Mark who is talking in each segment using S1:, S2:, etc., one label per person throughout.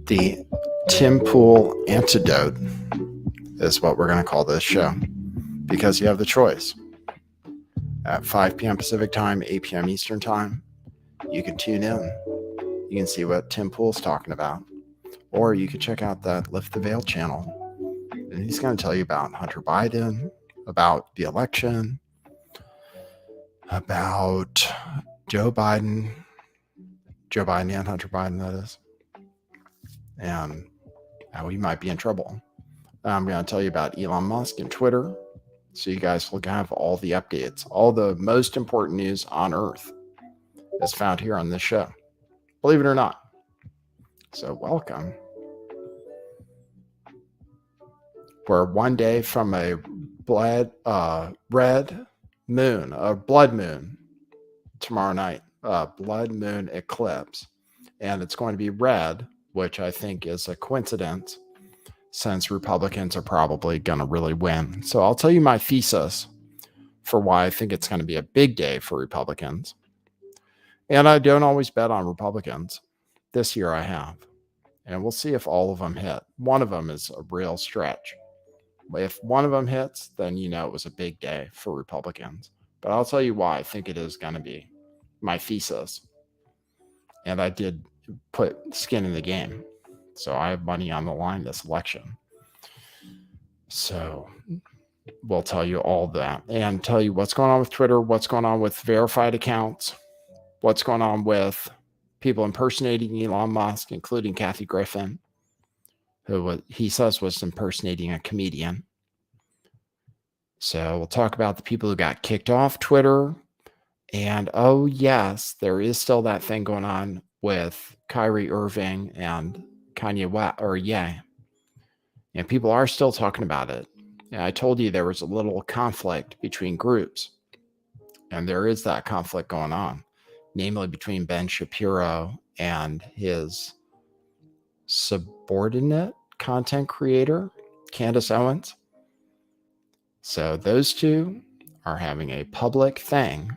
S1: The Tim Pool antidote is what we're going to call this show, because you have the choice. At 5 p.m. Pacific time, 8 p.m. Eastern time, you can tune in. You can see what Tim Pool's talking about. Or you can check out that Lift the Veil channel. And he's going to tell you about Hunter Biden, about the election, about Joe Biden and Hunter Biden, that is, and how he might be in trouble. I'm going to tell you about Elon Musk and Twitter, so you guys will have all the updates. All the most important news on Earth is found here on this show, believe it or not. So welcome. We're one day from a red moon, a blood moon tomorrow night, a blood moon eclipse. And it's going to be red, which I think is a coincidence, since Republicans are probably going to really win. So I'll tell you my thesis for why I think it's going to be a big day for Republicans. And I don't always bet on Republicans. This year I have. And we'll see if all of them hit. One of them is a real stretch. If one of them hits, then you know it was a big day for Republicans. But I'll tell you why I think it is going to be my thesis. And I did put skin in the game. So I have money on the line this election. So we'll tell you all that and tell you what's going on with Twitter, what's going on with verified accounts, what's going on with people impersonating Elon Musk, including Kathy Griffin, who he says was impersonating a comedian. So we'll talk about the people who got kicked off Twitter. And oh yes, there is still that thing going on with Kyrie Irving and Kanye West, and people are still talking about it. And I told you there was a little conflict between groups, and there is that conflict going on, namely between Ben Shapiro and his subordinate content creator, Candace Owens. So those two are having a public thing,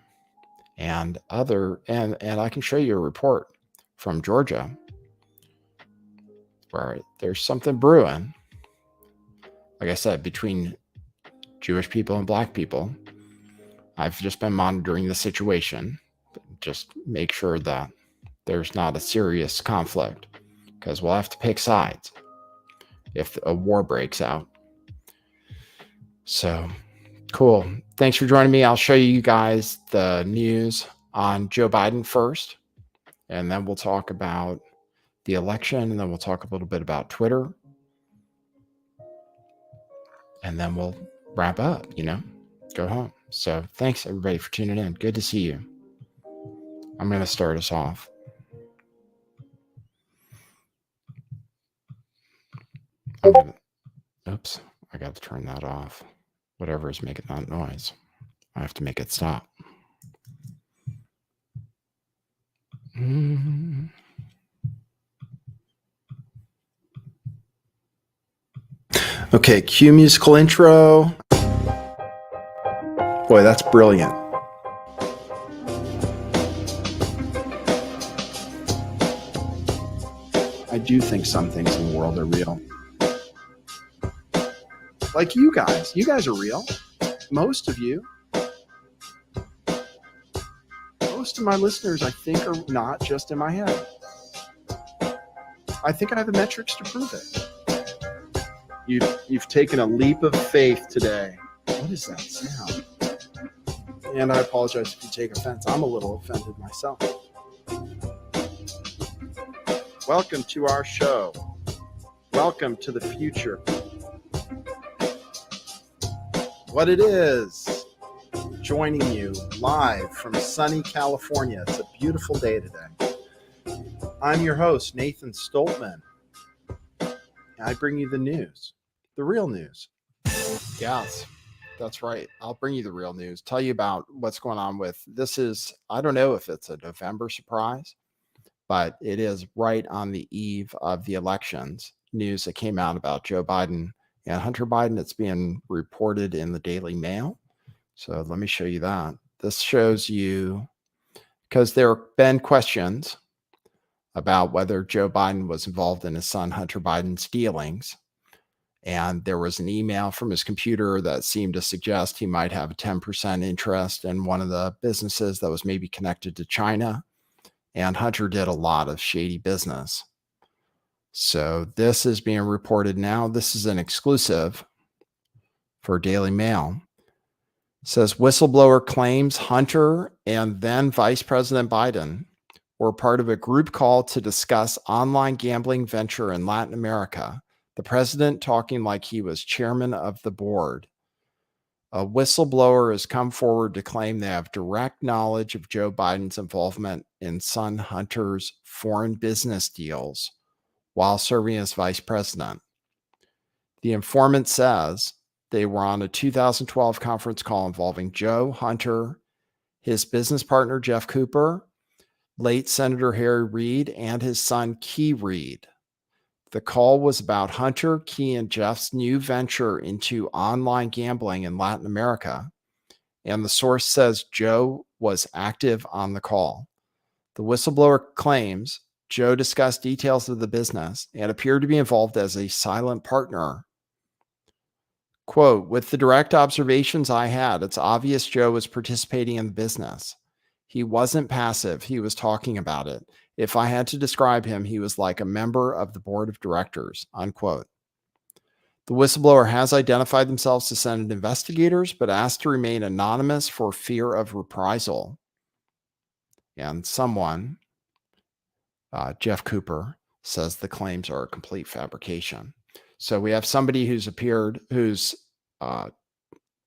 S1: and I can show you a report from Georgia where there's something brewing, like I said, between Jewish people and black people. I've just been monitoring the situation, just make sure that there's not a serious conflict, because we'll have to pick sides if a war breaks out. So cool. Thanks for joining me. I'll show you guys the news on Joe Biden first, and then we'll talk about the election, and then we'll talk a little bit about Twitter, and then we'll wrap up, go home. So thanks everybody for tuning in. Good to see you. I'm going to start us off. Oops, I got to turn that off. Whatever is making that noise, I have to make it stop. Okay, cue musical intro. Boy, that's brilliant. I do think some things in the world are real. Like you guys. You guys are real. Most of you. Most of my listeners, I think, are not just in my head. I think I have the metrics to prove it. You've taken a leap of faith today. What is that sound? And I apologize if you take offense. I'm a little offended myself. Welcome to our show. Welcome to the future. What it is, joining you live from sunny California. It's a beautiful day today. I'm your host, Nathan Stoltman. I bring you the news, the real news. Yes, that's right. I'll bring you the real news, tell you about what's going on with this. I don't know if it's a November surprise, but it is right on the eve of the elections. News that came out about Joe Biden and Hunter Biden. It's being reported in the Daily Mail. So let me show you that. This shows you, because there have been questions about whether Joe Biden was involved in his son Hunter Biden's dealings. And there was an email from his computer that seemed to suggest he might have a 10% interest in one of the businesses that was maybe connected to China. And Hunter did a lot of shady business. So this is being reported now. This is an exclusive for Daily Mail. It says whistleblower claims Hunter and then Vice President Biden were part of a group call to discuss online gambling venture in Latin America. The president talking like he was chairman of the board. A whistleblower has come forward to claim they have direct knowledge of Joe Biden's involvement in son Hunter's foreign business deals while serving as vice president. The informant says they were on a 2012 conference call involving Joe, Hunter, his business partner, Jeff Cooper, late Senator Harry Reid, and his son, Key Reid. The call was about Hunter, Key, and Jeff's new venture into online gambling in Latin America, and the source says Joe was active on the call. The whistleblower claims Joe discussed details of the business and appeared to be involved as a silent partner. Quote, with the direct observations I had, it's obvious Joe was participating in the business. He wasn't passive. He was talking about it. If I had to describe him, he was like a member of the board of directors, unquote. The whistleblower has identified themselves as Senate investigators, but asked to remain anonymous for fear of reprisal. And someone, Jeff Cooper, says the claims are a complete fabrication. So we have somebody who's appeared, who's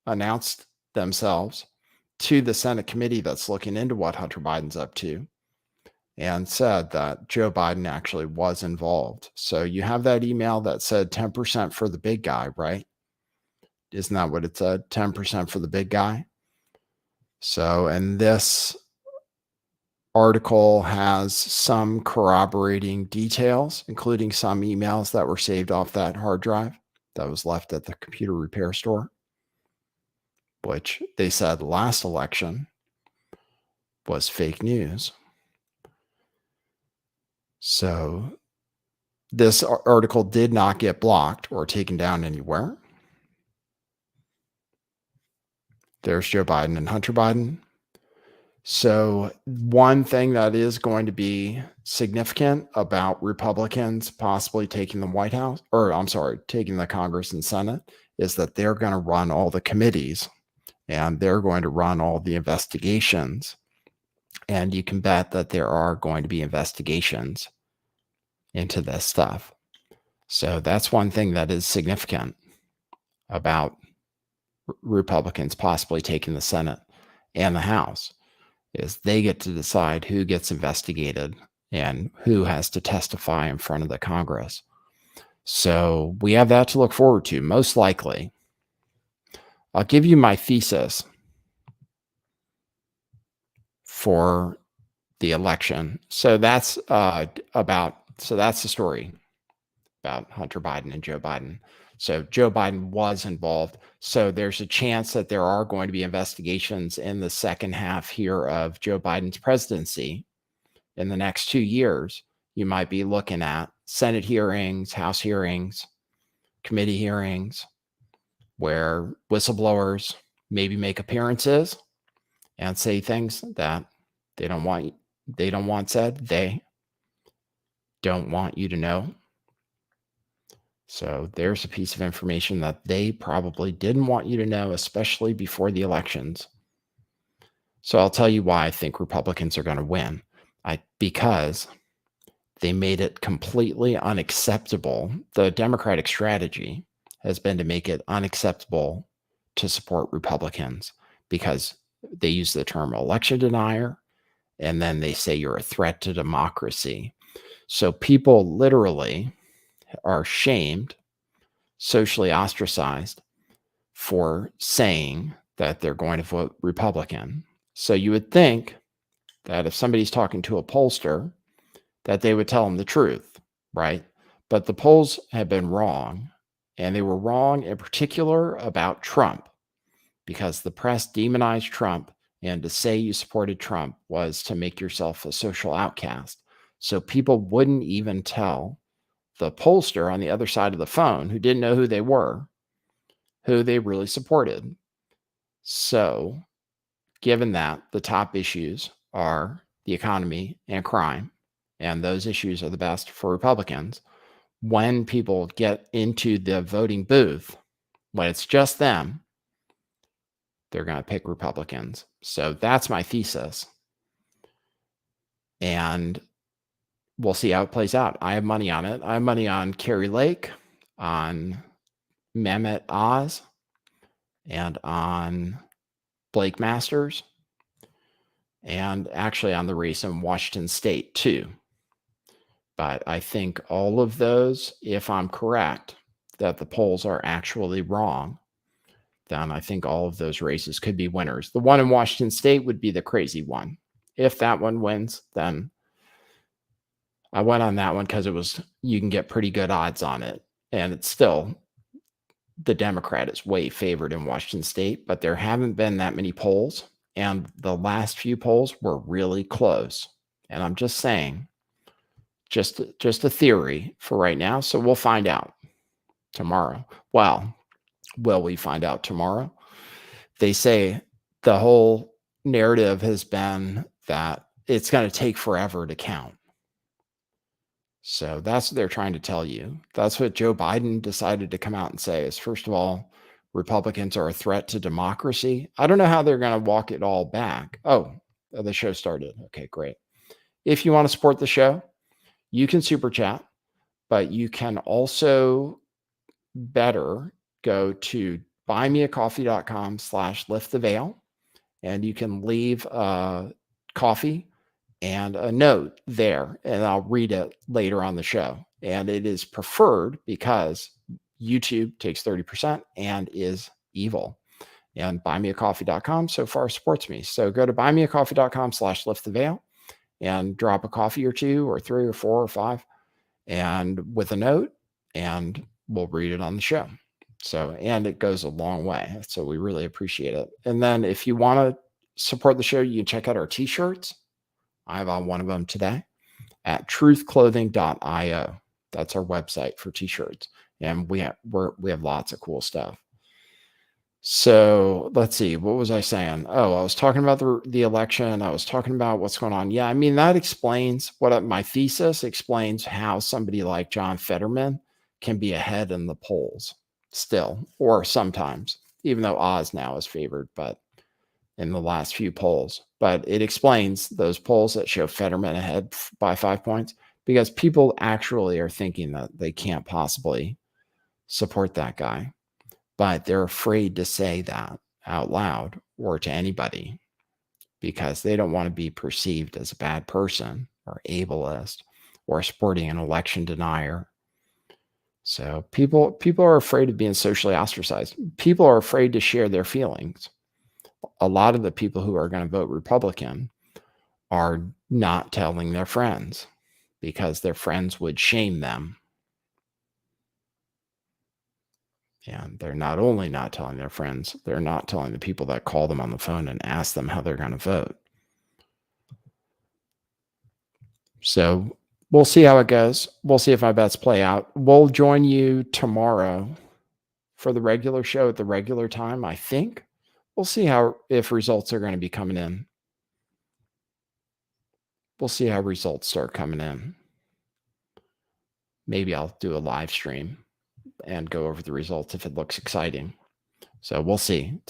S1: announced themselves to the Senate committee that's looking into what Hunter Biden's up to and said that Joe Biden actually was involved. So you have that email that said 10% for the big guy, right? Isn't that what it said? 10% for the big guy. So, and this article has some corroborating details, including some emails that were saved off that hard drive that was left at the computer repair store, which they said last election was fake news. So this article did not get blocked or taken down anywhere. There's Joe Biden and Hunter Biden. So one thing that is going to be significant about Republicans possibly taking the White House, or I'm sorry, taking the Congress and Senate, is that they're going to run all the committees and they're going to run all the investigations. And you can bet that there are going to be investigations into this stuff. So that's one thing that is significant about Republicans possibly taking the Senate and the House, is they get to decide who gets investigated and who has to testify in front of the Congress. So we have that to look forward to, most likely. I'll give you my thesis for the election. So that's that's the story about Hunter Biden and Joe Biden. So Joe Biden was involved. So there's a chance that there are going to be investigations in the second half here of Joe Biden's presidency. In the next 2 years, you might be looking at Senate hearings, House hearings, committee hearings, where whistleblowers maybe make appearances and say things that they don't want said. They don't want you to know. So there's a piece of information that they probably didn't want you to know, especially before the elections. So I'll tell you why I think Republicans are going to win. Because they made it completely unacceptable. The Democratic strategy has been to make it unacceptable to support Republicans because they use the term election denier, and then they say you're a threat to democracy. So people literally are shamed, socially ostracized for saying that they're going to vote Republican. So you would think that if somebody's talking to a pollster, that they would tell them the truth, right? But the polls have been wrong, and they were wrong in particular about Trump, because the press demonized Trump, and to say you supported Trump was to make yourself a social outcast. So people wouldn't even tell the pollster on the other side of the phone, who didn't know who they were, who they really supported. So, given that the top issues are the economy and crime, and those issues are the best for Republicans, when people get into the voting booth, when it's just them, they're going to pick Republicans. So that's my thesis. And we'll see how it plays out. I have money on it. I have money on Kerry Lake, on Mehmet Oz, and on Blake Masters, and actually on the race in Washington State too. But I think all of those, if I'm correct, that the polls are actually wrong, then I think all of those races could be winners. The one in Washington State would be the crazy one. If that one wins, then I went on that one because you can get pretty good odds on it. And it's still, the Democrat is way favored in Washington State, but there haven't been that many polls. And the last few polls were really close. And I'm just saying, just a theory for right now. So we'll find out tomorrow. Well, will we find out tomorrow? They say the whole narrative has been that it's going to take forever to count. So that's what they're trying to tell you. That's what Joe Biden decided to come out and say is, first of all, Republicans are a threat to democracy. I don't know how they're going to walk it all back. Oh, the show started. Okay, great. If you want to support the show, you can super chat, but you can also better go to buymeacoffee.com/lifttheveil, and you can leave a coffee and a note there, and I'll read it later on the show. And it is preferred because YouTube takes 30% and is evil. And buymeacoffee.com so far supports me. So go to buymeacoffee.com/lifttheveil and drop a coffee or two or three or four or five and with a note, and we'll read it on the show. So, and it goes a long way. So we really appreciate it. And then if you want to support the show, you can check out our t-shirts. I have on one of them today at truthclothing.io. That's our website for t-shirts. And we have lots of cool stuff. So let's see, what was I saying? Oh, I was talking about the election. I was talking about what's going on. Yeah, I mean, that explains my thesis explains how somebody like John Fetterman can be ahead in the polls still, or sometimes, even though Oz now is favored, but in the last few polls. But it explains those polls that show Fetterman ahead by 5 points, because people actually are thinking that they can't possibly support that guy. But they're afraid to say that out loud or to anybody because they don't want to be perceived as a bad person or ableist or supporting an election denier. So people are afraid of being socially ostracized. People are afraid to share their feelings. A lot of the people who are going to vote Republican are not telling their friends because their friends would shame them. And they're not only not telling their friends, they're not telling the people that call them on the phone and ask them how they're going to vote. So we'll see how it goes. We'll see if my bets play out. We'll join you tomorrow for the regular show at the regular time, I think. We'll see if results are going to be coming in. We'll see how results start coming in. Maybe I'll do a live stream and go over the results if it looks exciting. So we'll see.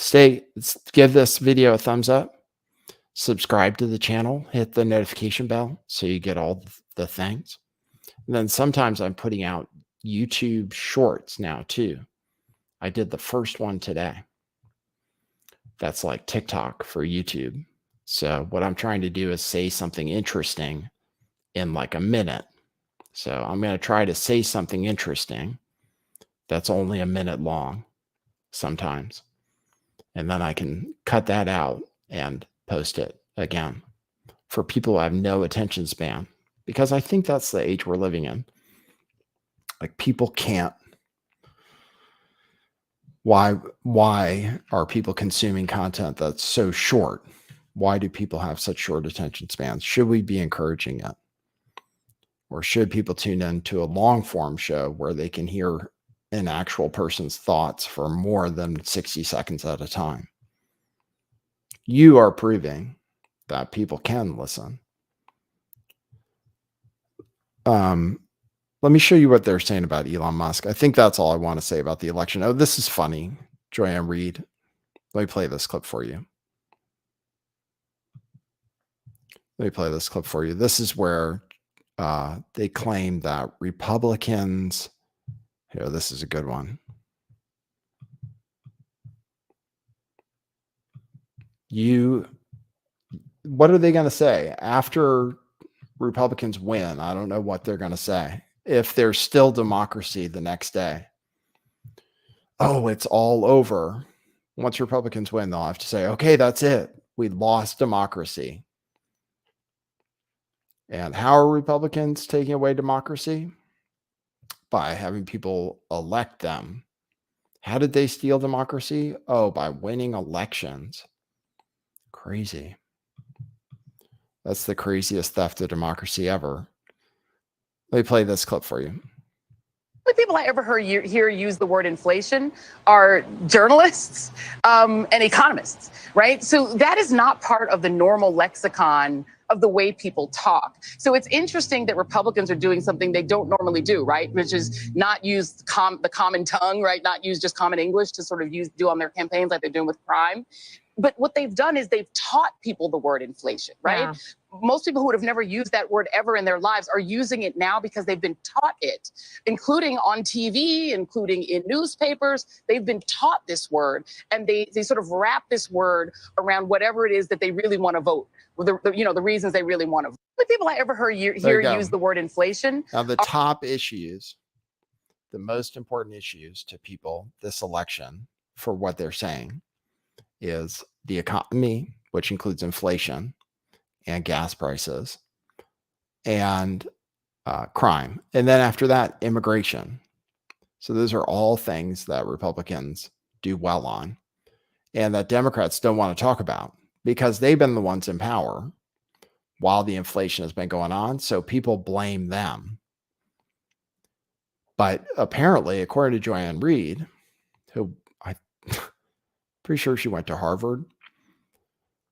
S1: Give this video a thumbs up, subscribe to the channel, hit the notification bell so you get all the things. And then sometimes I'm putting out YouTube shorts now too. I did the first one today. That's like TikTok for YouTube. So what I'm trying to do is say something interesting in like a minute. So I'm going to try to say something interesting that's only a minute long sometimes. And then I can cut that out and post it again for people who have no attention span, because I think that's the age we're living in. Like, people can't. Why are people consuming content that's so short? Why do people have such short attention spans? Should we be encouraging it? Or should people tune in to a long form show where they can hear an actual person's thoughts for more than 60 seconds at a time? You are proving that people can listen. Let me show you what they're saying about Elon Musk. I think that's all I want to say about the election. Oh, this is funny. Joanne Reed. Let me play this clip for you. This is where they claim that Republicans. Here, this is a good one. What are they going to say after Republicans win? I don't know what they're going to say. If there's still democracy the next day, oh, it's all over. Once Republicans win, they'll have to say, okay, that's it. We lost democracy. And how are Republicans taking away democracy? By having people elect them. How did they steal democracy? Oh, by winning elections. Crazy. That's the craziest theft of democracy ever. Let me play this clip for you.
S2: The people I ever hear use the word inflation are journalists and economists, right? So that is not part of the normal lexicon of the way people talk. So it's interesting that Republicans are doing something they don't normally do, right? Which is not use the common tongue, right? Not use just common English to sort of do on their campaigns like they're doing with crime. But what they've done is they've taught people the word inflation, right? Yeah. Most people who would have never used that word ever in their lives are using it now because they've been taught it, including on TV, including in newspapers. They've been taught this word, and they sort of wrap this word around whatever it is that they really want to vote. The reasons they really want to vote. The people I ever hear use the word inflation.
S1: Now, the top issues, the most important issues to people this election for what they're saying is the economy, which includes inflation and gas prices and crime. And then after that, immigration. So those are all things that Republicans do well on and that Democrats don't want to talk about because they've been the ones in power while the inflation has been going on. So people blame them. But apparently, according to Joanne Reed, who I'm pretty sure she went to Harvard,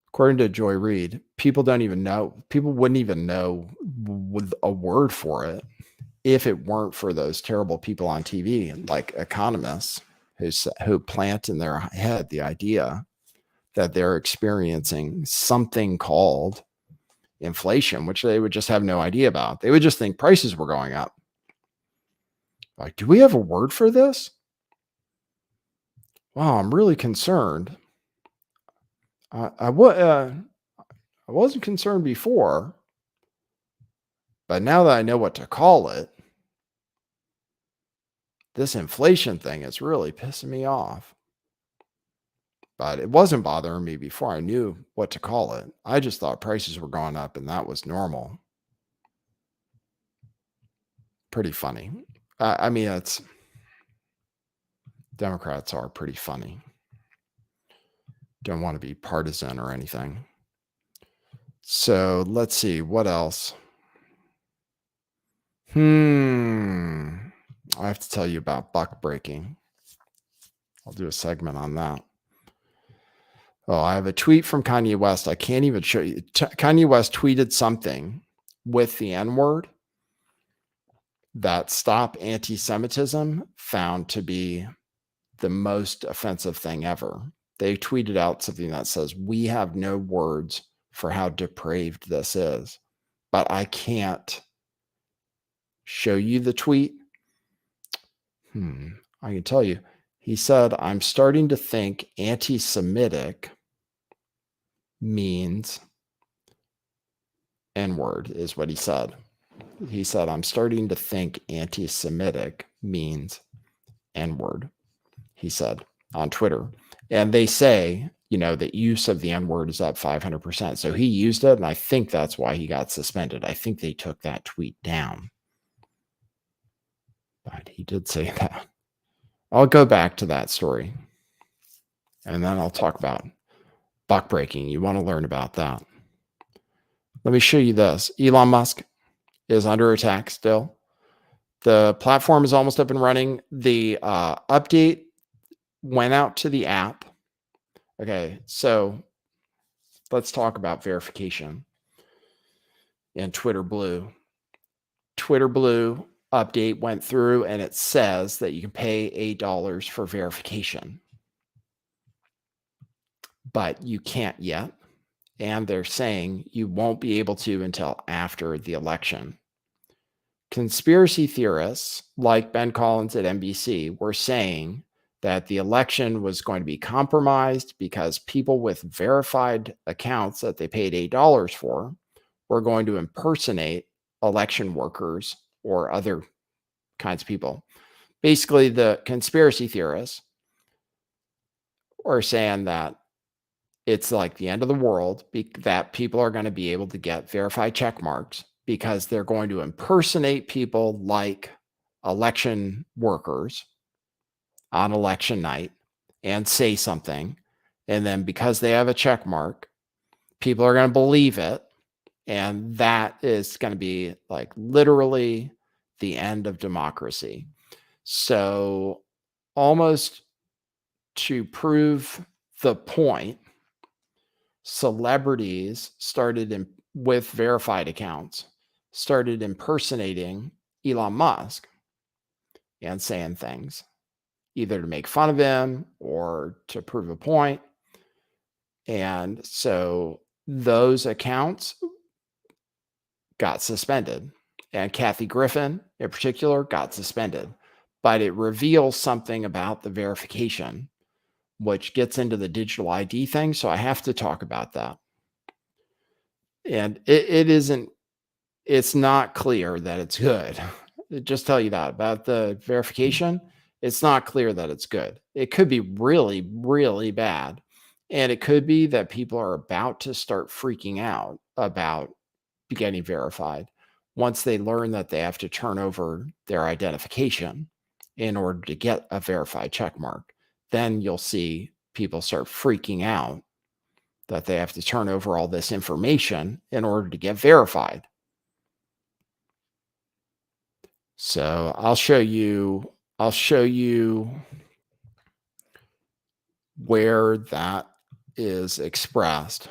S1: according to Joy Reid, people wouldn't even know with a word for it if it weren't for those terrible people on TV, like economists who plant in their head the idea that they're experiencing something called inflation, which they would just have no idea about. They would just think prices were going up. Like, do we have a word for this? Wow, I'm really concerned. I wasn't concerned before, but now that I know what to call it, this inflation thing is really pissing me off. But it wasn't bothering me before I knew what to call it. I just thought prices were going up and that was normal. Pretty funny. I mean, Democrats are pretty funny. Don't want to be partisan or anything. So let's see, what else? I have to tell you about buck breaking. I'll do a segment on that. Oh, I have a tweet from Kanye West. I can't even show you. Kanye West tweeted something with the N-word that Stop Anti-Semitism found to be the most offensive thing ever. They tweeted out something that says, "We have no words for how depraved this is," but I can't show you the tweet. I can tell you. He said, "I'm starting to think anti-Semitic means N-word," is what he said. He said, "I'm starting to think anti-Semitic means N-word," he said on Twitter. And they say, the use of the N-word is up 500%. So he used it, and I think that's why he got suspended. I think they took that tweet down. But he did say that. I'll go back to that story, and then I'll talk about buck breaking. You want to learn about that. Let me show you this. Elon Musk is under attack still. The platform is almost up and running. The update went out to the app. Okay, so let's talk about verification in Twitter Blue. Twitter Blue update went through and it says that you can pay $8 for verification, but you can't yet. And they're saying you won't be able to until after the election. Conspiracy theorists like Ben Collins at NBC were saying that the election was going to be compromised because people with verified accounts that they paid $8 for were going to impersonate election workers or other kinds of people. Basically, the conspiracy theorists are saying that it's like the end of the world, that people are going to be able to get verified check marks because they're going to impersonate people like election workers on election night and say something. And then because they have a check mark, people are going to believe it. And that is going to be like literally the end of democracy. So almost to prove the point, celebrities started with verified accounts, started impersonating Elon Musk and saying things, either to make fun of him or to prove a point. And so those accounts got suspended. And Kathy Griffin, in particular, got suspended. But it reveals something about the verification, which gets into the digital ID thing. So I have to talk about that. And it's not clear that it's good. Just tell you that about the verification. It's not clear that it's good. It could be really, really bad. And it could be that people are about to start freaking out about getting verified once they learn that they have to turn over their identification in order to get a verified check mark. Then you'll see people start freaking out that they have to turn over all this information in order to get verified. So I'll show you where that is expressed.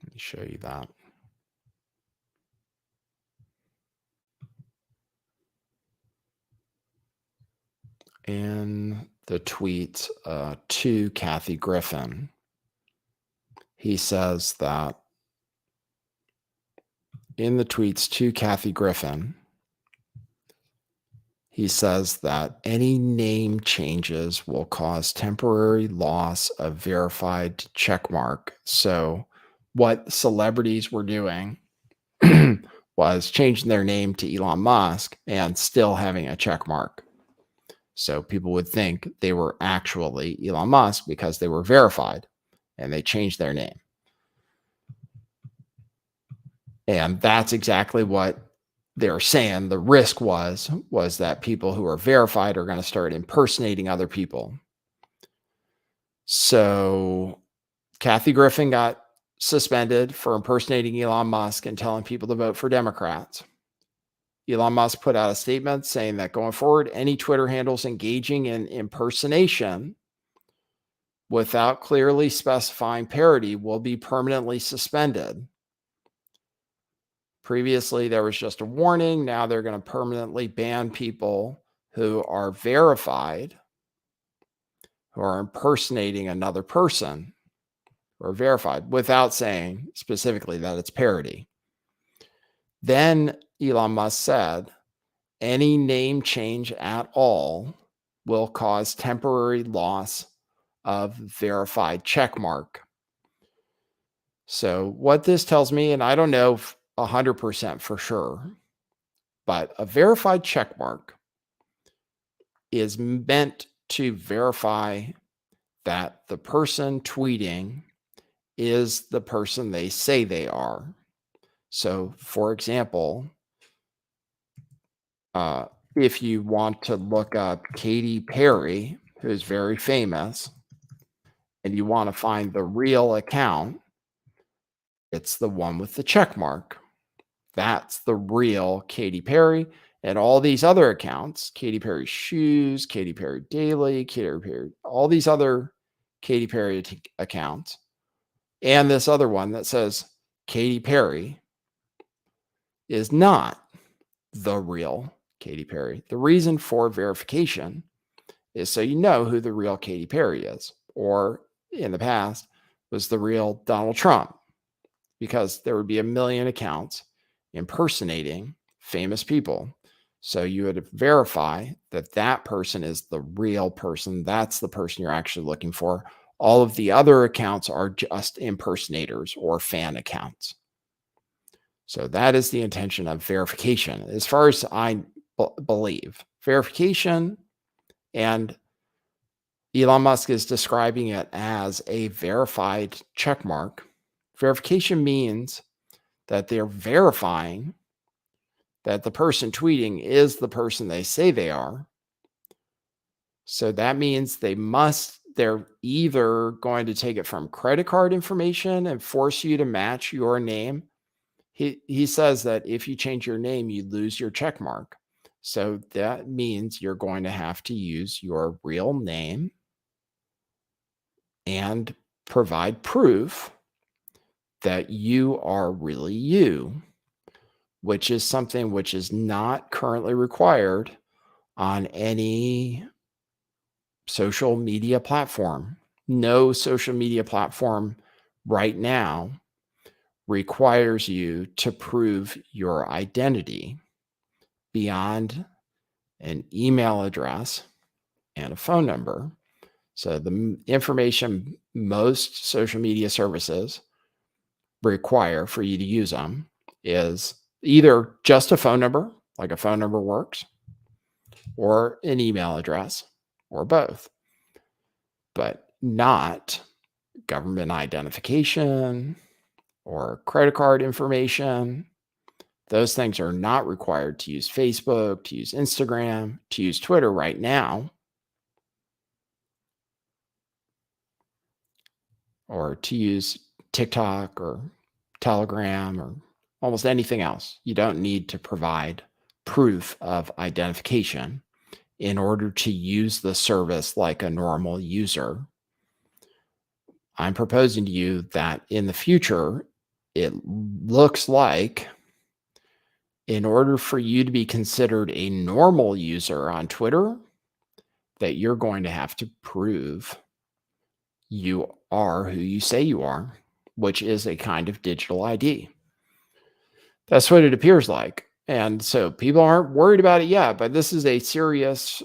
S1: Let me show you that. In the tweet to Kathy Griffin, he says that in the tweets to Kathy Griffin, he says that any name changes will cause temporary loss of verified checkmark. So what celebrities were doing was changing their name to Elon Musk and still having a checkmark. So people would think they were actually Elon Musk because they were verified and they changed their name. And that's exactly what they're saying the risk was that people who are verified are going to start impersonating other people. So Kathy Griffin got suspended for impersonating Elon Musk and telling people to vote for Democrats. Elon Musk put out a statement saying that going forward, any Twitter handles engaging in impersonation without clearly specifying parody will be permanently suspended. Previously, there was just a warning. Now they're going to permanently ban people who are verified, who are impersonating another person or verified without saying specifically that it's parody. Then Elon Musk said, any name change at all will cause temporary loss of verified checkmark. So what this tells me, and I don't know 100% for sure, but a verified checkmark is meant to verify that the person tweeting is the person they say they are. So, for example, if you want to look up Katy Perry, who's very famous, and you want to find the real account, It's the one with the check mark. That's the real Katy Perry. And all these other accounts, Katy Perry Shoes, Katy Perry Daily, Katy Perry, all these other Katy Perry accounts, and this other one that says Katy Perry is not the real Katy Perry. The reason for verification is so you know who the real Katy Perry is, or in the past was the real Donald Trump, because there would be a million accounts impersonating famous people. So you would verify that that person is the real person. That's the person you're actually looking for. All of the other accounts are just impersonators or fan accounts. So that is the intention of verification, as far as I believe. Verification, and Elon Musk is describing it as a verified checkmark. Verification means that they're verifying that the person tweeting is the person they say they are. So that means they're either going to take it from credit card information and force you to match your name. He says that if you change your name, you lose your check mark. So that means you're going to have to use your real name and provide proof that you are really you, which is something which is not currently required on any social media platform. No social media platform right now requires you to prove your identity beyond an email address and a phone number. So the information most social media services require for you to use them is either just a phone number, like a phone number works, or an email address, or both, but not government identification or credit card information. Those things are not required to use Facebook, to use Instagram, to use Twitter right now, or to use TikTok or Telegram or almost anything else. You don't need to provide proof of identification in order to use the service like a normal user. I'm proposing to you that in the future, it looks like in order for you to be considered a normal user on Twitter, that you're going to have to prove you are who you say you are, which is a kind of digital ID. That's what it appears like. And so people aren't worried about it yet, but this is a serious,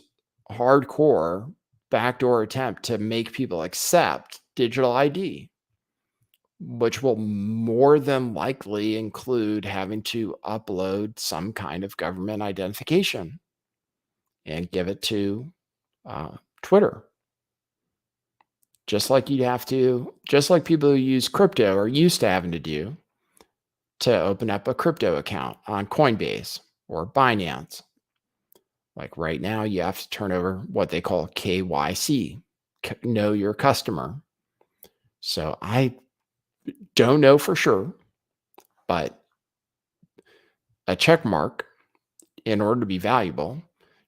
S1: hardcore backdoor attempt to make people accept digital ID, which will more than likely include having to upload some kind of government identification and give it to Twitter. Just like people who use crypto are used to having to do to open up a crypto account on Coinbase or Binance. Like right now, you have to turn over what they call KYC, know your customer. So I don't know for sure, but a check mark, in order to be valuable,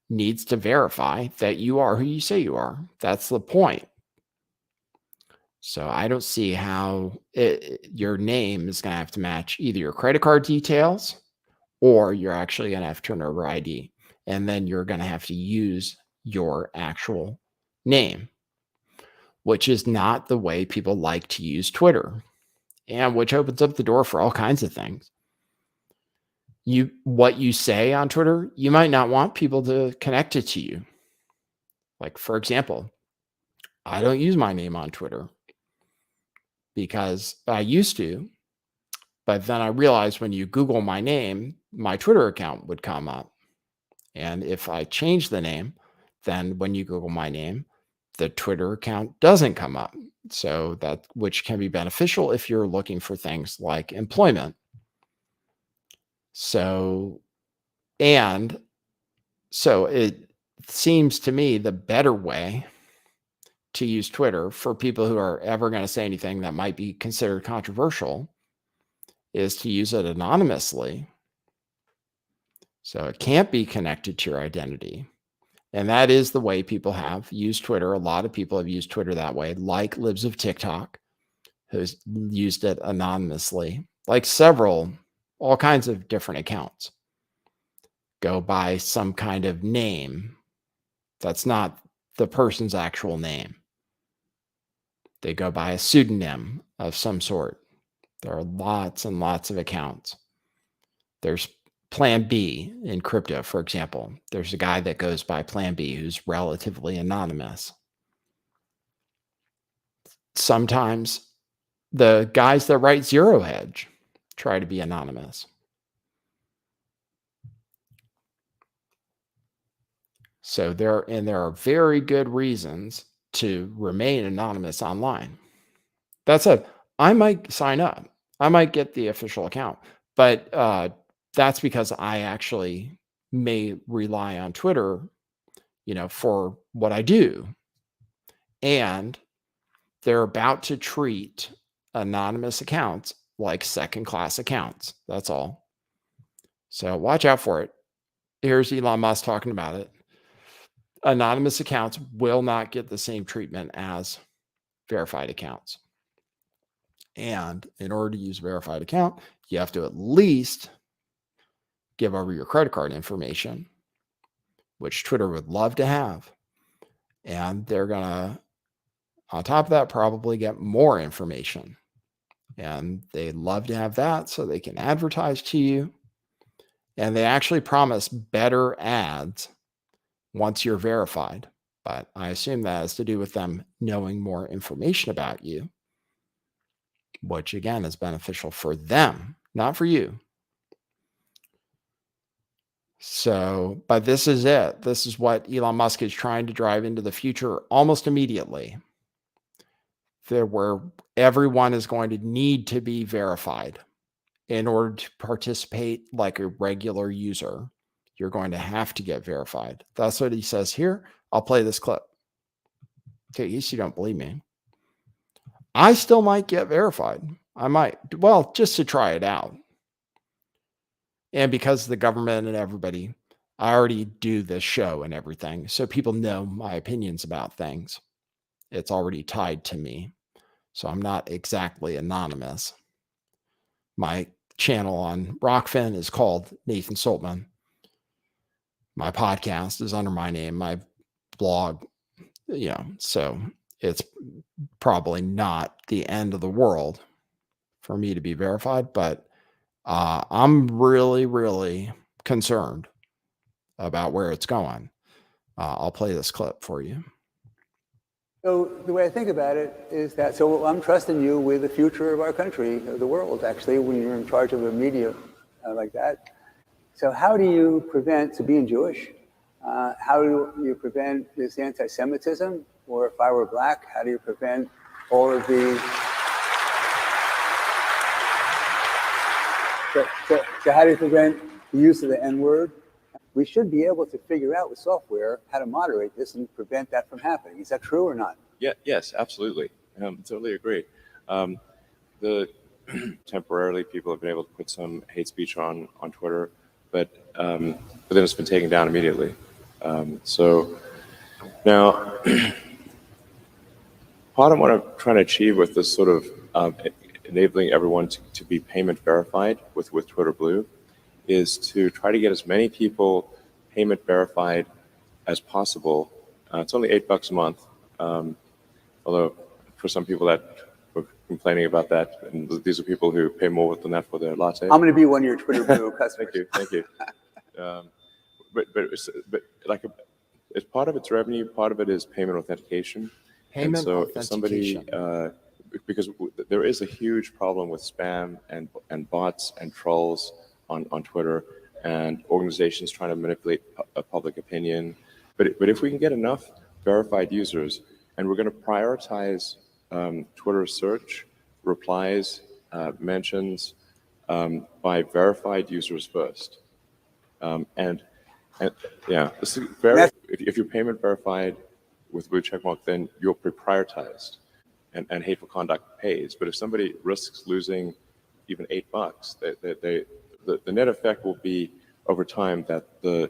S1: needs to verify that you are who you say you are. That's the point. So I don't see how your name is going to have to match either your credit card details, or you're actually going to have to turn over ID. And then you're going to have to use your actual name, which is not the way people like to use Twitter, and which opens up the door for all kinds of things. What you say on Twitter, you might not want people to connect it to you. Like, for example, I don't use my name on Twitter because I used to, but then I realized when you Google my name, my Twitter account would come up. And if I change the name, then when you Google my name, the Twitter account doesn't come up. So which can be beneficial if you're looking for things like employment. So it seems to me the better way to use Twitter for people who are ever going to say anything that might be considered controversial is to use it anonymously. So it can't be connected to your identity. And that is the way people have used Twitter. A lot of people have used Twitter that way, like Libs of TikTok, who's used it anonymously, like all kinds of different accounts go by some kind of name that's not the person's actual name. They go by a pseudonym of some sort. There are lots and lots of accounts. There's Plan B in crypto, for example. There's a guy that goes by Plan B who's relatively anonymous. Sometimes the guys that write Zero Hedge try to be anonymous. So there are very good reasons to remain anonymous online. That said, I might sign up. I might get the official account, but that's because I actually may rely on Twitter, for what I do. And they're about to treat anonymous accounts like second-class accounts. That's all. So watch out for it. Here's Elon Musk talking about it. Anonymous accounts will not get the same treatment as verified accounts. And in order to use a verified account, you have to at least give over your credit card information, which Twitter would love to have. And they're going to, on top of that, probably get more information. And they love to have that so they can advertise to you. And they actually promise better ads once you're verified. But I assume that has to do with them knowing more information about you, which again is beneficial for them, not for you. So, but this is it. This is what Elon Musk is trying to drive into the future almost immediately. Where everyone is going to need to be verified in order to participate like a regular user. You're going to have to get verified. That's what he says here. I'll play this clip. Okay, in case you don't believe me. I still might get verified. I might. Well, just to try it out. And because the government and everybody, I already do this show and everything. So people know my opinions about things. It's already tied to me. So I'm not exactly anonymous. My channel on Rockfin is called Nathan Saltman. My podcast is under my name. My blog, so it's probably not the end of the world for me to be verified, but I'm really, really concerned about where it's going. I'll play this clip for you.
S3: So the way I think about it is that, so I'm trusting you with the future of our country, of the world, actually, when you're in charge of a media like that. So how do you prevent, so being Jewish, how do you prevent this anti-Semitism? Or if I were black, how do you prevent all of the... So how do you prevent the use of the N-word? We should be able to figure out with software how to moderate this and prevent that from happening. Is that true or not?
S4: Yeah, yes, absolutely. Totally agree. Temporarily, people have been able to put some hate speech on Twitter, but then it's been taken down immediately. So now, part of what I'm trying to achieve with this sort of enabling everyone to be payment verified with Twitter Blue is to try to get as many people payment verified as possible. It's only $8 a month, although for some people that were complaining about that, and these are people who pay more than that for their latte.
S3: I'm going to be one of your Twitter Blue customers.
S4: Thank you. But like it's part of its revenue, part of it is payment authentication.
S1: Payment
S4: If somebody, because there is a huge problem with spam and bots and trolls on Twitter, and organizations trying to manipulate public opinion. But if we can get enough verified users, and we're going to prioritize Twitter search, replies, mentions by verified users first. And yeah, this is if you're payment verified with blue checkmark, then you're prioritized, and hateful conduct pays. But if somebody risks losing even $8. The net effect will be over time that the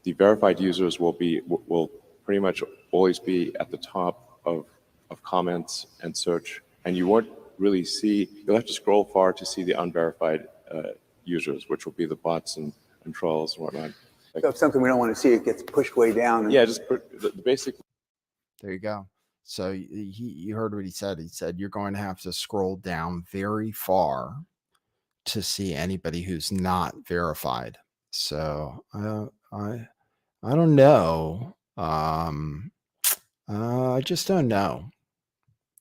S4: verified users will pretty much always be at the top of comments and search, and you won't really see. You'll have to scroll far to see the unverified users, which will be the bots and trolls and whatnot.
S3: So if something we don't want to see, it gets pushed way down.
S4: Yeah, just the basic.
S1: There you go. So you heard what he said. He said you're going to have to scroll down very far to see anybody who's not verified. So I don't know. I just don't know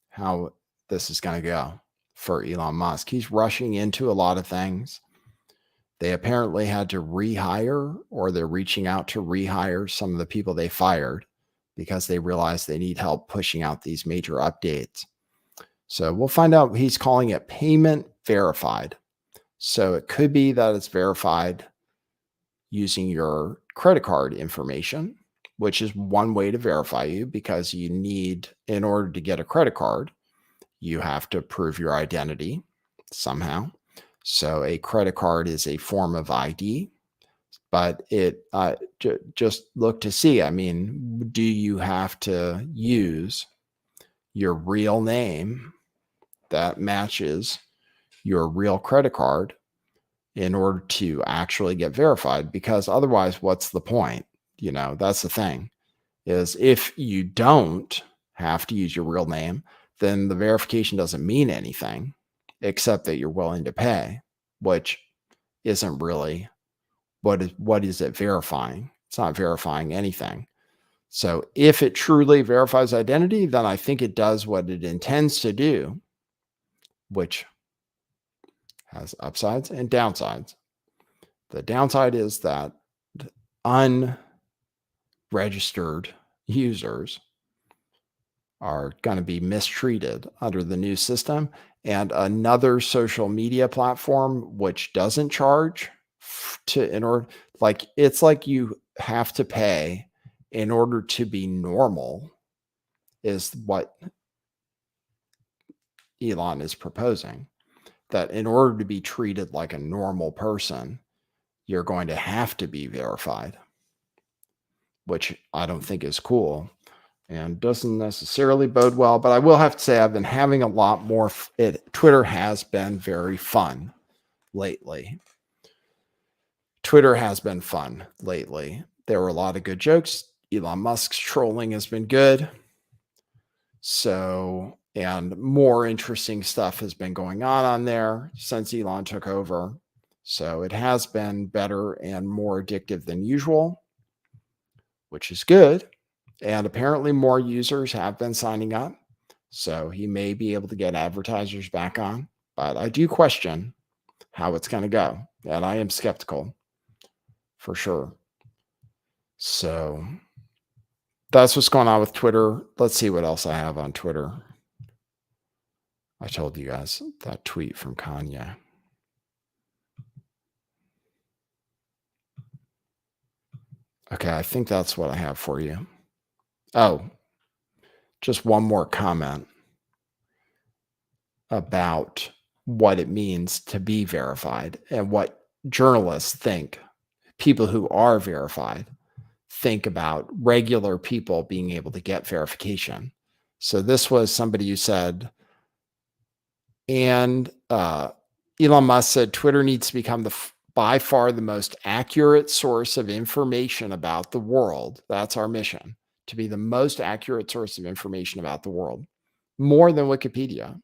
S1: how this is going to go for Elon Musk. He's rushing into a lot of things. They apparently had to rehire, or they're reaching out to rehire some of the people they fired because they realize they need help pushing out these major updates. So we'll find out. He's calling it payment verified. So it could be that it's verified using your credit card information, which is one way to verify you, because you need, in order to get a credit card, you have to prove your identity somehow. So a credit card is a form of ID, but it just look to see. I mean, do you have to use your real name that matches your real credit card in order to actually get verified? Because otherwise, what's the point? You know, that's the thing, is if you don't have to use your real name, then the verification doesn't mean anything except that you're willing to pay, which isn't really what is it verifying? It's not verifying anything. So if it truly verifies identity, then I think it does what it intends to do, which has upsides and downsides. The downside is that unregistered users are going to be mistreated under the new system. And another social media platform which doesn't charge in order, like, it's like you have to pay in order to be normal, is what Elon is proposing. That in order to be treated like a normal person, you're going to have to be verified, which I don't think is cool and doesn't necessarily bode well. But I will have to say, I've been having a lot more. Twitter has been very fun lately. Twitter has been fun lately. There were a lot of good jokes. Elon Musk's trolling has been good. So, and more interesting stuff has been going on there since Elon took over. So it has been better and more addictive than usual, which is good. And apparently more users have been signing up. So he may be able to get advertisers back on. But I do question how it's going to go. And I am skeptical for sure. So that's what's going on with Twitter. Let's see what else I have on Twitter. I told you guys that tweet from Kanye. Okay, I think that's what I have for you. Oh, just one more comment about what it means to be verified and what journalists think, people who are verified, think about regular people being able to get verification. So this was somebody who said, and Elon Musk said, Twitter needs to become by far the most accurate source of information about the world. That's our mission, to be the most accurate source of information about the world, more than Wikipedia.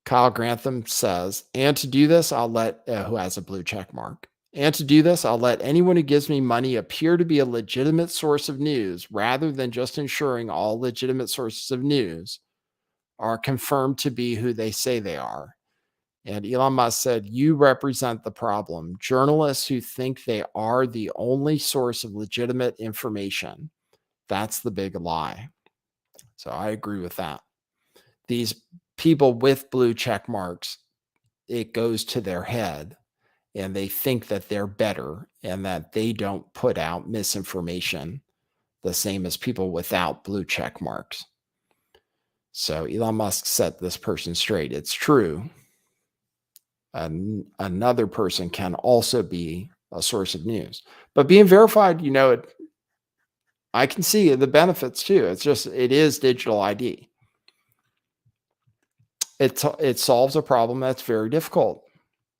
S1: Kyle Grantham says, and to do this, I'll let, who has a blue check mark, and to do this, I'll let anyone who gives me money appear to be a legitimate source of news, rather than just ensuring all legitimate sources of news are confirmed to be who they say they are. And Elon Musk said, you represent the problem. Journalists who think they are the only source of legitimate information. That's the big lie. So I agree with that. These people with blue check marks, it goes to their head and they think that they're better and that they don't put out misinformation the same as people without blue check marks. So Elon Musk set this person straight. It's true. another person can also be a source of news. But being verified, I can see the benefits too. It is digital ID. It solves a problem that's very difficult.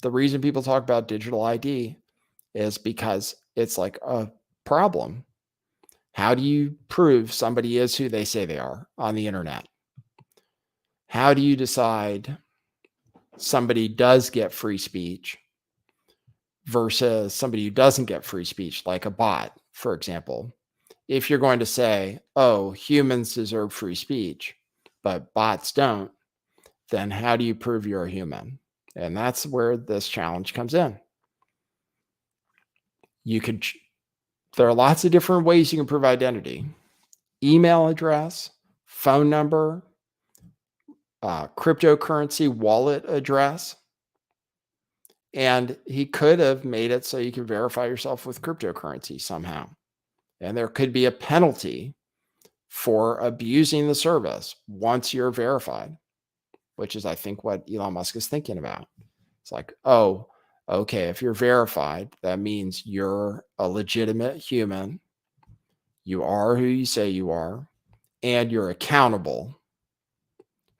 S1: The reason people talk about digital ID is because it's like a problem. How do you prove somebody is who they say they are on the internet? How do you decide somebody does get free speech versus somebody who doesn't get free speech, like a bot, for example? If you're going to say, oh, humans deserve free speech, but bots don't, then how do you prove you're a human? And that's where this challenge comes in. There are lots of different ways you can prove identity. Email address, phone number, cryptocurrency wallet address. And he could have made it so you can verify yourself with cryptocurrency somehow. And there could be a penalty for abusing the service once you're verified, which is, I think, what Elon Musk is thinking about. It's like, oh, okay, if you're verified, that means you're a legitimate human. You are who you say you are, and you're accountable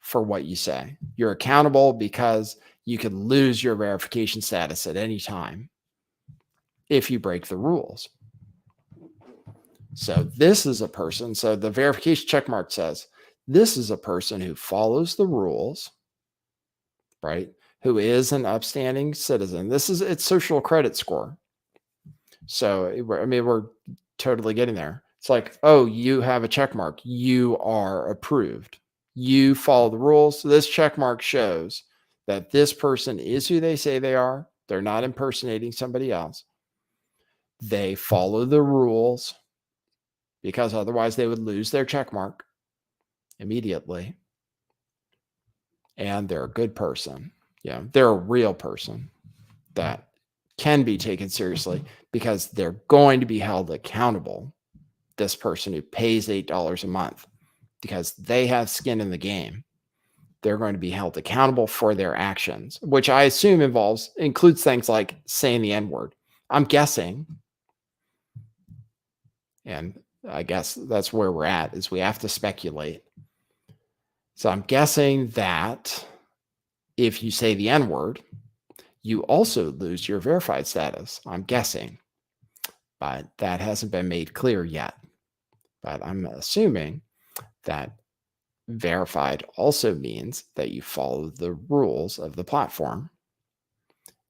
S1: for what you say. You're accountable because you can lose your verification status at any time if you break the rules. So this is a person. So the verification checkmark says this is a person who follows the rules, right? Who is an upstanding citizen. It's social credit score. So, we're totally getting there. It's like, oh, you have a check mark. You are approved. You follow the rules. So this check mark shows that this person is who they say they are. They're not impersonating somebody else. They follow the rules because otherwise they would lose their check mark immediately. And they're a good person. Yeah, they're a real person that can be taken seriously because they're going to be held accountable. This person who pays $8 a month, because they have skin in the game, they're going to be held accountable for their actions, which I assume includes things like saying the N-word. I'm guessing, and I guess that's where we're at, is we have to speculate. So I'm guessing that if you say the N-word, you also lose your verified status. I'm guessing, but that hasn't been made clear yet. But I'm assuming that verified also means that you follow the rules of the platform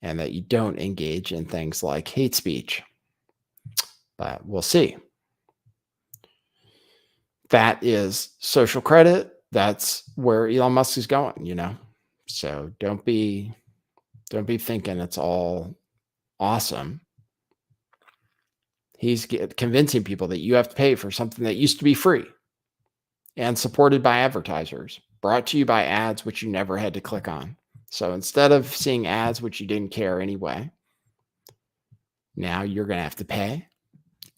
S1: and that you don't engage in things like hate speech. But we'll see. That is social credit. That's where Elon Musk is going, So don't be thinking it's all awesome. He's convincing people that you have to pay for something that used to be free and supported by advertisers, brought to you by ads, which you never had to click on. So instead of seeing ads, which you didn't care anyway, now you're going to have to pay,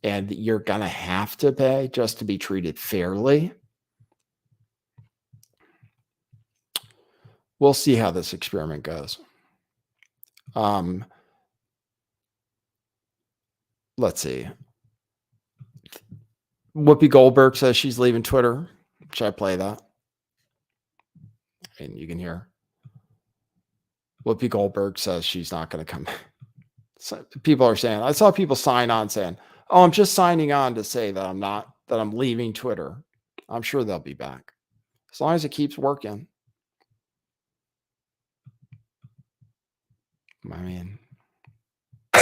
S1: and you're going to have to pay just to be treated fairly. We'll see how this experiment goes. Let's see. Whoopi Goldberg says she's leaving Twitter. Should I play that? And you can hear. Whoopi Goldberg says she's not going to come back. So people are saying, I saw people sign on saying, oh, I'm just signing on to say that I'm leaving Twitter. I'm sure they'll be back. As long as it keeps working.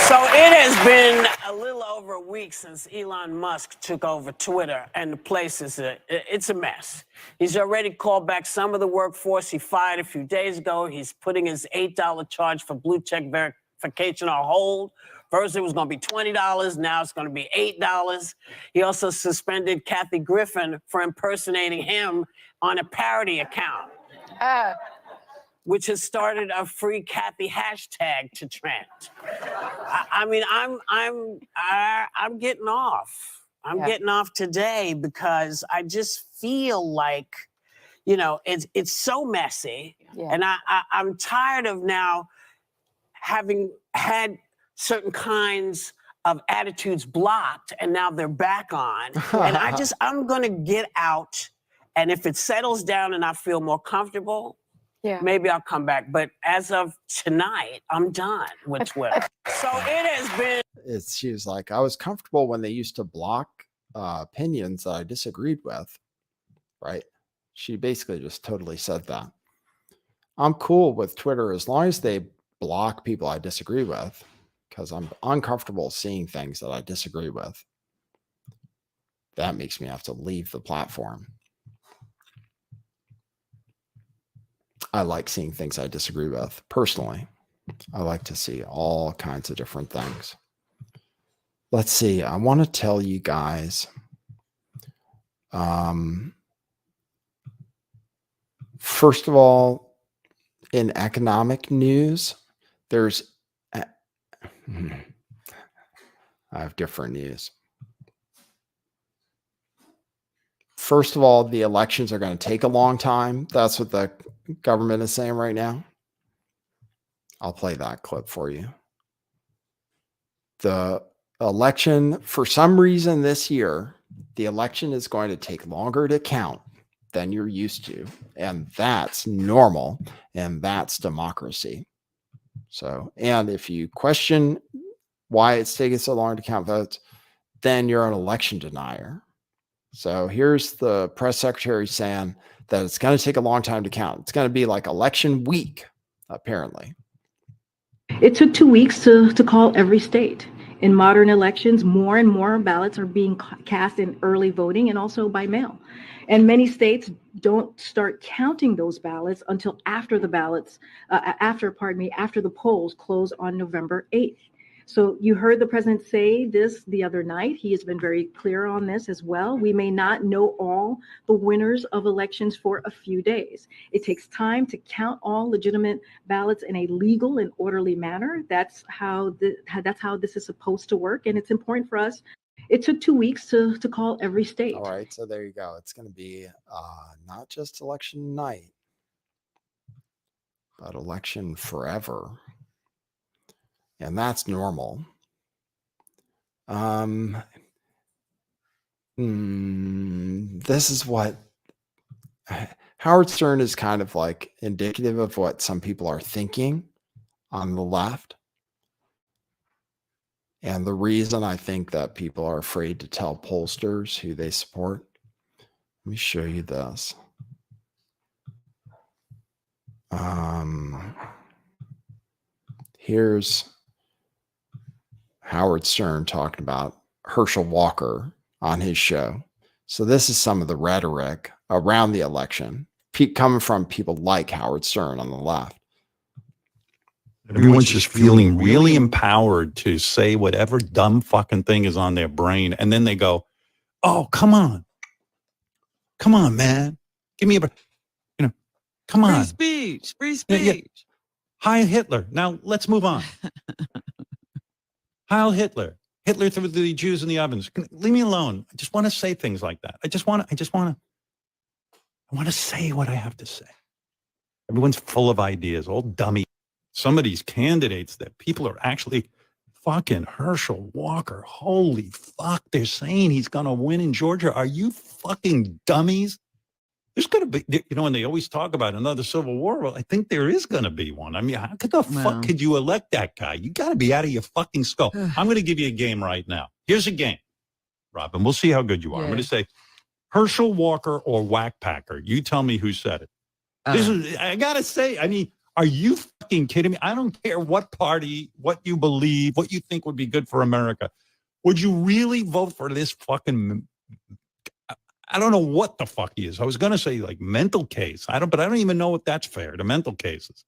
S5: So it has been a little over a week since Elon Musk took over Twitter, and the place it's a mess. He's already called back some of the workforce he fired a few days ago. He's putting his $8 charge for blue check verification on hold. First, it was going to be $20. Now it's going to be $8. He also suspended Kathy Griffin for impersonating him on a parody account, which has started a free Kathy hashtag to trend. I'm getting off. I'm getting off today because I just feel like, it's so messy. Yeah. And I'm tired of now having had certain kinds of attitudes blocked, and now they're back on. And I'm going to get out. And if it settles down and I feel more comfortable, maybe I'll come back. But as of tonight, I'm done with Twitter. So it has been.
S1: She was like, I was comfortable when they used to block opinions that I disagreed with. Right. She basically just totally said that. I'm cool with Twitter as long as they block people I disagree with, because I'm uncomfortable seeing things that I disagree with. That makes me have to leave the platform. I like seeing things I disagree with personally. I like to see all kinds of different things. Let's see. I want to tell you guys. First of all, in economic news, there's. I have different news. First of all, the elections are going to take a long time. That's what the government is saying right now. I'll play that clip for you. The election, for some reason this year, the election is going to take longer to count than you're used to. And that's normal. And that's democracy. So, and if you question why it's taking so long to count votes, then you're an election denier. So here's the press secretary saying that it's going to take a long time to count. It's going to be like election week, apparently.
S6: It took 2 weeks to call every state. In modern elections, more and more ballots are being cast in early voting and also by mail. And many states don't start counting those ballots until after the polls close on November 8th. So you heard the president say this the other night. He has been very clear on this as well. We may not know all the winners of elections for a few days. It takes time to count all legitimate ballots in a legal and orderly manner. That's how this is supposed to work. And it's important for us. It took 2 weeks to call every state.
S1: All right. So there you go. It's going to be not just election night, but election forever. And that's normal. This is what Howard Stern is kind of like indicative of what some people are thinking on the left. And the reason I think that people are afraid to tell pollsters who they support. Let me show you this. Here's Howard Stern talking about Herschel Walker on his show. So this is some of the rhetoric around the election coming from people like Howard Stern on the left.
S7: Everyone's just feeling really empowered to say whatever dumb fucking thing is on their brain. And then they go, oh, come on. Come on, man. Give me come on.
S8: Free speech.
S7: Yeah. Heil Hitler. Now let's move on. Heil Hitler. Hitler threw the Jews in the ovens. Leave me alone. I just want to say things like that. I want to say what I have to say. Everyone's full of ideas, all dummy. Some of these candidates that people are actually fucking Herschel Walker. Holy fuck. They're saying he's going to win in Georgia. Are you fucking dummies? There's going to be, and they always talk about another civil war. Well, I think there is going to be one. I mean, how the fuck could you elect that guy? You got to be out of your fucking skull. I'm going to give you a game right now. Here's a game, Robin. We'll see how good you are. I'm going to say Herschel Walker or Whack Packer. You tell me who said it. I got to say, I mean, are you fucking kidding me? I don't care what party, what you believe, what you think would be good for America. Would you really vote for this fucking... I don't know what the fuck he is. I was going to say like mental case. But I don't even know if that's fair to mental cases.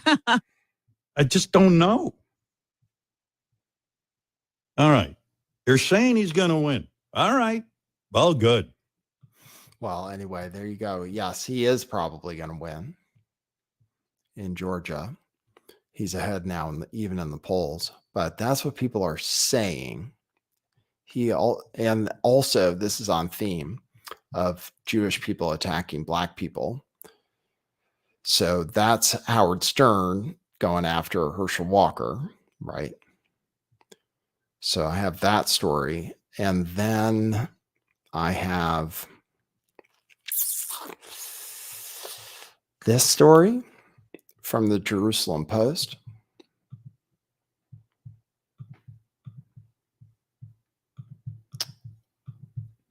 S7: I just don't know. All right. You're saying he's going to win. All right. Well, good.
S1: Well, anyway, there you go. Yes, he is probably going to win in Georgia. He's ahead now, even in the polls. But that's what people are saying. And also, this is on theme of Jewish people attacking black people. So that's Howard Stern going after Herschel Walker, right? So I have that story. And then I have this story from the Jerusalem Post.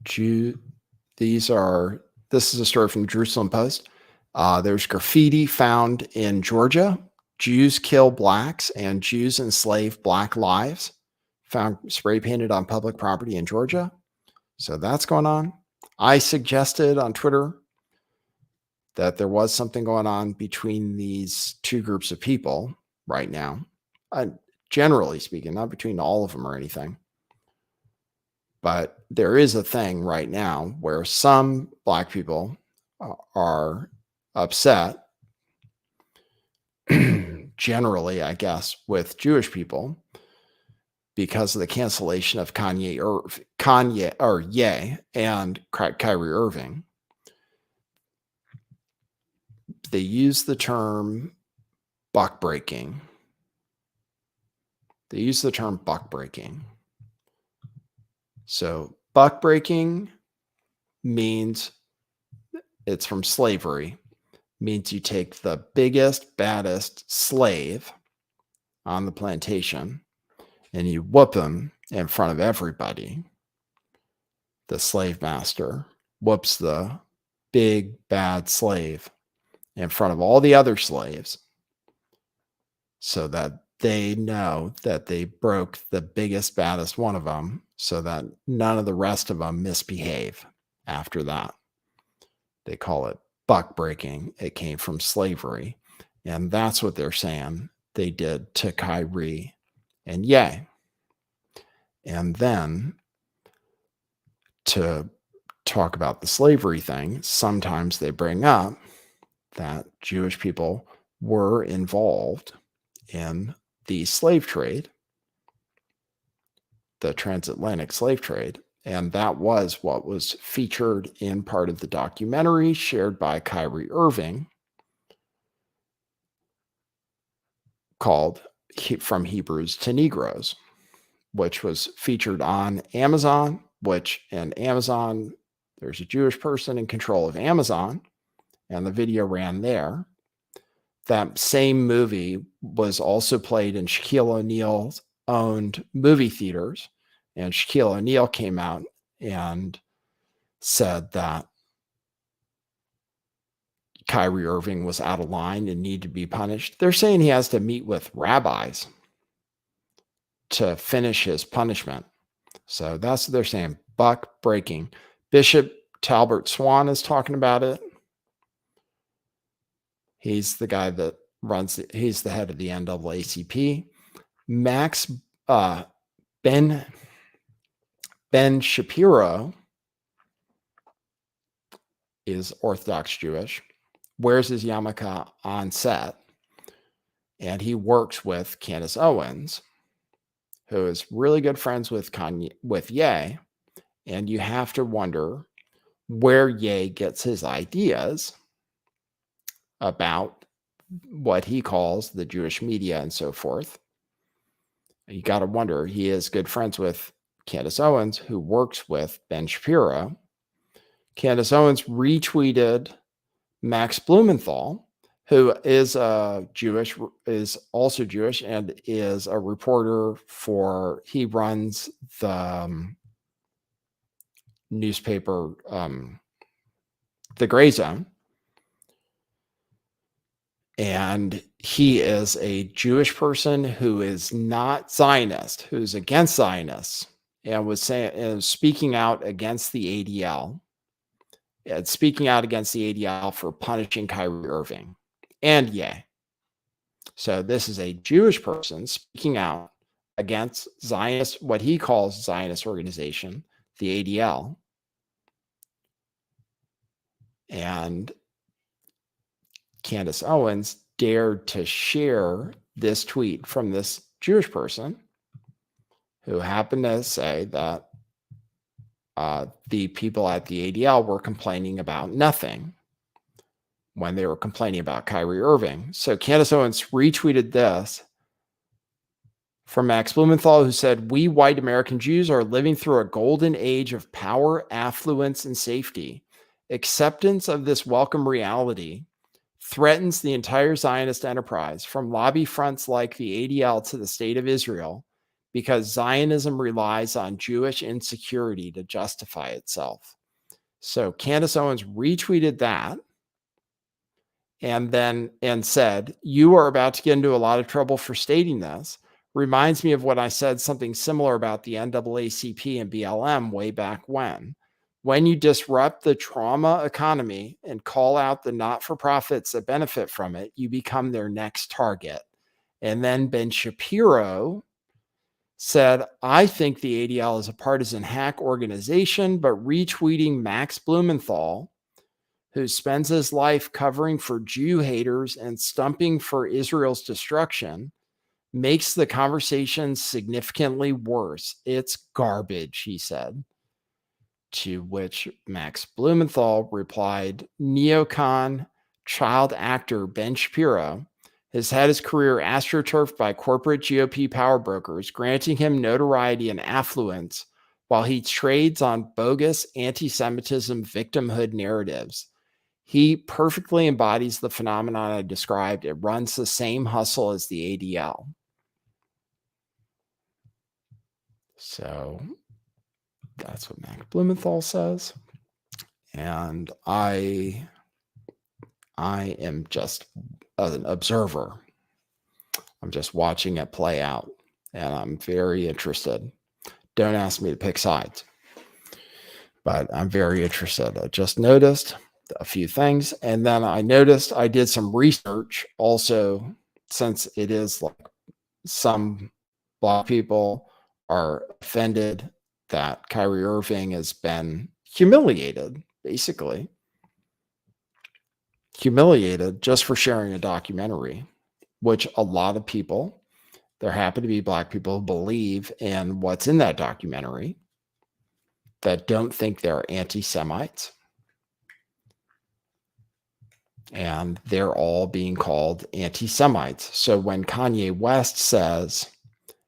S1: This is a story from the Jerusalem Post. There's graffiti found in Georgia. Jews kill blacks and Jews enslave black lives. Found spray painted on public property in Georgia. So that's going on. I suggested on Twitter that there was something going on between these two groups of people right now. Generally speaking, not between all of them or anything. But there is a thing right now where some black people are upset, generally, I guess, with Jewish people because of the cancellation of Kanye and Kyrie Irving. They use the term buck breaking. So buck breaking means, it's from slavery, means you take the biggest, baddest slave on the plantation and you whoop him in front of everybody. The slave master whoops the big, bad slave in front of all the other slaves so that they know that they broke the biggest, baddest one of them so that none of the rest of them misbehave after that. They call it buck breaking. It came from slavery. And that's what they're saying they did to Kyrie and Ye. And then to talk about the slavery thing, sometimes they bring up that Jewish people were involved in the slave trade, the transatlantic slave trade. And that was what was featured in part of the documentary shared by Kyrie Irving called From Hebrews to Negroes, which was featured on Amazon, there's a Jewish person in control of Amazon, and the video ran there. That same movie was also played in Shaquille O'Neal's owned movie theaters, and Shaquille O'Neal came out and said that Kyrie Irving was out of line and needed to be punished. They're saying he has to meet with rabbis to finish his punishment. So that's what they're saying, buck breaking. Bishop Talbert Swan is talking about it. He's the guy that he's the head of the NAACP. Ben Shapiro is Orthodox Jewish, wears his yarmulke on set, and he works with Candace Owens, who is really good friends with Kanye, with Ye, and you have to wonder where Ye gets his ideas about what he calls the Jewish media and so forth. You got to wonder, he is good friends with Candace Owens, who works with Ben Shapiro. Candace Owens retweeted Max Blumenthal, who is also Jewish and is a reporter he runs the newspaper, The Gray Zone. And he is a Jewish person who is not Zionist, who's against Zionists, and was speaking out against the ADL. And speaking out against the ADL for punishing Kyrie Irving and Ye. So this is a Jewish person speaking out against Zionist, what he calls Zionist organization, the ADL. And Candace Owens dared to share this tweet from this Jewish person who happened to say that the people at the ADL were complaining about nothing. when they were complaining about Kyrie Irving. So Candace Owens retweeted this from Max Blumenthal, who said, "We white American Jews are living through a golden age of power, affluence, and safety. Acceptance of this welcome reality threatens the entire Zionist enterprise, from lobby fronts like the ADL to the State of Israel, because Zionism relies on Jewish insecurity to justify itself." So Candace Owens retweeted that and said, "You are about to get into a lot of trouble for stating this. Reminds me of what I said something similar about the NAACP and BLM way back when. When you disrupt the trauma economy and call out the not-for-profits that benefit from it, you become their next target." And then Ben Shapiro said, "I think the ADL is a partisan hack organization, but retweeting Max Blumenthal, who spends his life covering for Jew haters and stumping for Israel's destruction, makes the conversation significantly worse. It's garbage," he said. To which Max Blumenthal replied, "Neocon child actor Ben Shapiro has had his career astroturfed by corporate GOP power brokers, granting him notoriety and affluence while he trades on bogus anti-Semitism victimhood narratives. He perfectly embodies the phenomenon I described. It runs the same hustle as the ADL." So that's what Max Blumenthal says. And I am just an observer. I'm just watching it play out, and I'm very interested. Don't ask me to pick sides, but I'm very interested. I just noticed a few things, and then I noticed I did some research also, since it is like some Black people are offended that Kyrie Irving has been humiliated, basically humiliated just for sharing a documentary, which a lot of people, there happen to be Black people who believe in what's in that documentary, that don't think they're anti-Semites. And they're all being called anti-Semites. So when Kanye West says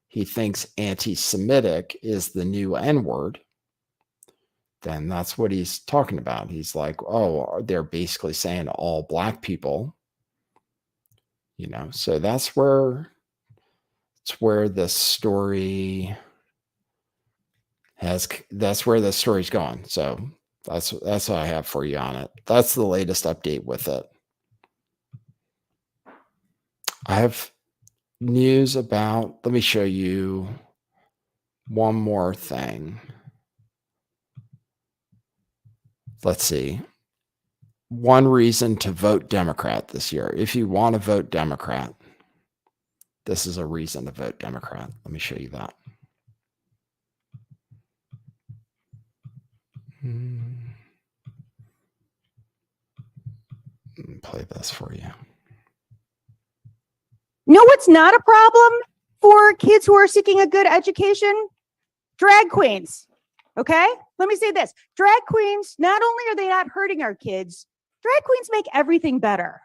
S1: he thinks anti-Semitic is the new N-word, then that's what he's talking about. He's like, oh, they're basically saying all Black people, so that's where the story that's where the story's going. So that's what I have for you on it. That's the latest update with it. I have news about, let me show you one more thing. Let's see. One reason to vote Democrat this year. If you want to vote Democrat, this is a reason to vote Democrat. Let me show you that. Play this for you.
S8: No, it's not a problem for kids who are seeking a good education? Drag queens. Okay? Let me say this. Drag queens, not only are they not hurting our kids, drag queens make everything better.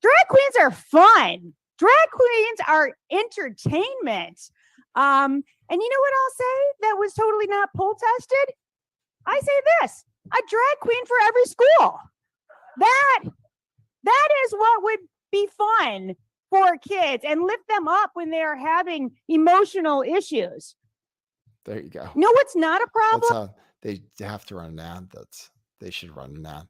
S8: Drag queens are fun. Drag queens are entertainment. And you know what I'll say that was totally not poll tested? I say this, a drag queen for every school. That is what would be fun for kids and lift them up when they are having emotional issues.
S1: There you go.
S8: No, it's not a problem.
S1: They have to run an ad. They should run an ad.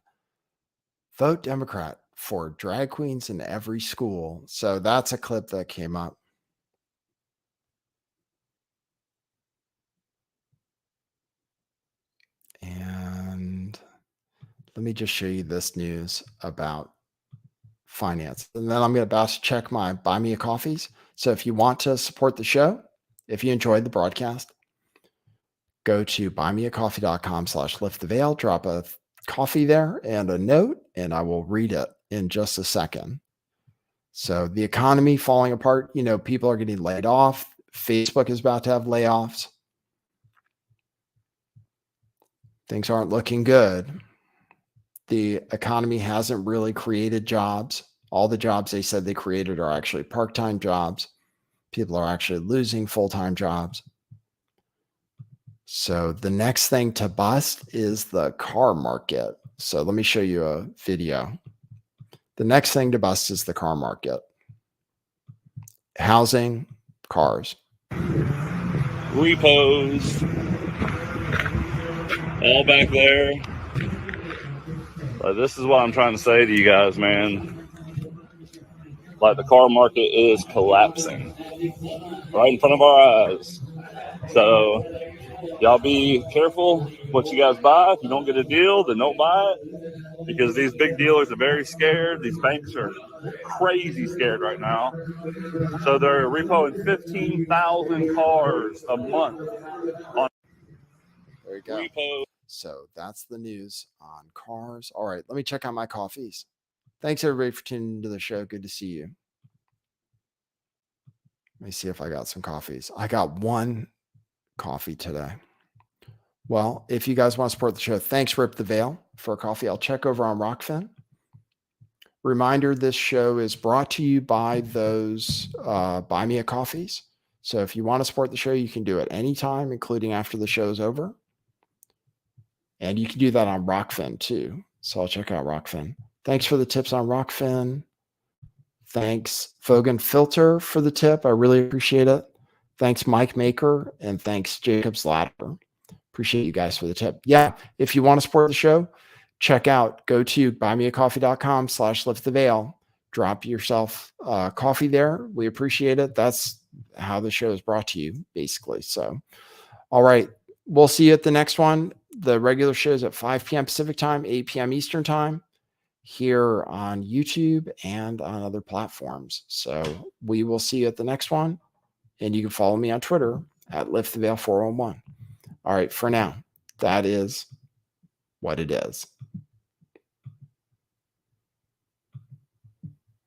S1: Vote Democrat for drag queens in every school. So that's a clip that came up. And let me just show you this news about finance. And then I'm about to check my Buy Me a Coffees. So if you want to support the show, if you enjoyed the broadcast, go to buymeacoffee.com/lifttheveil, drop a coffee there and a note, and I will read it in just a second. So the economy falling apart, people are getting laid off. Facebook is about to have layoffs. Things aren't looking good. The economy hasn't really created jobs. All the jobs they said they created are actually part-time jobs. People are actually losing full-time jobs. So the next thing to bust is the car market. So let me show you a video. The next thing to bust is the car market. Housing, cars.
S9: Repos, all back there. This is what I'm trying to say to you guys, man. Like, the car market is collapsing right in front of our eyes. So y'all be careful what you guys buy. If you don't get a deal, then don't buy it, because these big dealers are very scared. These banks are crazy scared right now. So they're repoing 15,000 cars a month on
S1: There you go.
S9: repo.
S1: So that's the news on cars. All right, let me check out my coffees. Thanks everybody for tuning into the show. Good to see you. Let me see if I got some coffees. I got one coffee today. Well, if you guys want to support the show, thanks Rip the Veil for a coffee. I'll check over on Rockfin. Reminder, this show is brought to you by those Buy Me a Coffees. So if you want to support the show, you can do it anytime, including after the show is over. And you can do that on Rockfin too. So I'll check out Rockfin. Thanks for the tips on Rockfin. Thanks Fogan Filter for the tip. I really appreciate it. Thanks Mike Maker, and thanks Jacob's Ladder. Appreciate you guys for the tip. Yeah, if you want to support the show, go to buymeacoffee.com/lifttheveil. Drop yourself coffee there. We appreciate it. That's how the show is brought to you, basically. So, all right. We'll see you at the next one. The regular show is at 5 p.m. Pacific time, 8 p.m. Eastern time, here on YouTube and on other platforms. So we will see you at the next one. And you can follow me on Twitter at lifttheveil401. All right, for now, that is what it is.